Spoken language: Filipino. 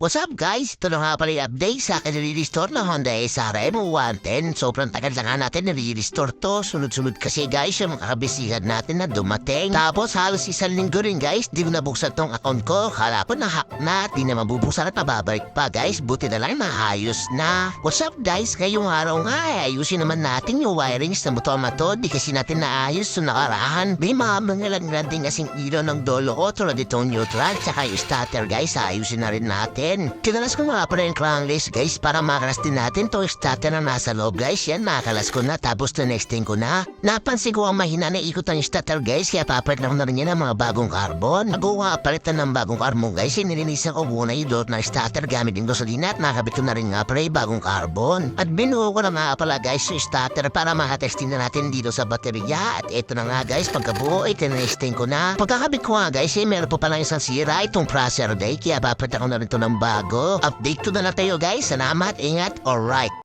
What's up guys? Ito na nga pala yung update sa akin nire-restore na Honda SRM 110. Sobrang tagal na nga natin nire-restore to. Sunod-sunod kasi guys yung mga kabisihan natin na dumating. Tapos halos isang linggo rin guys, di ko nabuksan tong account ko. Kala ko na-hack na, di na mabubuksan at mababalik pa guys. Buti na lang maayos na. What's up guys? Ngayong araw nga ayusin naman natin yung wirings na motor na to. Di kasi natin naayos yung nakarahan. May mga mangalan din kasing ilaw ng dolo ko tulad itong neutral tsaka yung starter guys. Ayusin na rin natin. Kinalas ko nga pala yung crankless guys para makalas din natin to starter na nasa loob guys. Yan makalas ko na tapos na next thing ko na. Napansin ko ang mahina na ikot ng starter guys kaya papalit na ko na rin yan ng mga bagong carbon. Nagawa palitan ng bagong carbon guys. Nilinisan ko muna yung door na starter gamit yung gasolina at nakabit ko na rin nga pala yung bagong carbon. At binuo ko na nga pala guys yung starter para makatesting na natin dito sa baterya. At eto na nga guys pagkabuo ay tinesting ko na. Pagkakabit ko nga guys meron po pala isang sira itong pressure day kaya papalit ako na rin to ng bago. Update ko na lang tayo guys. Salamat, ingat, alright.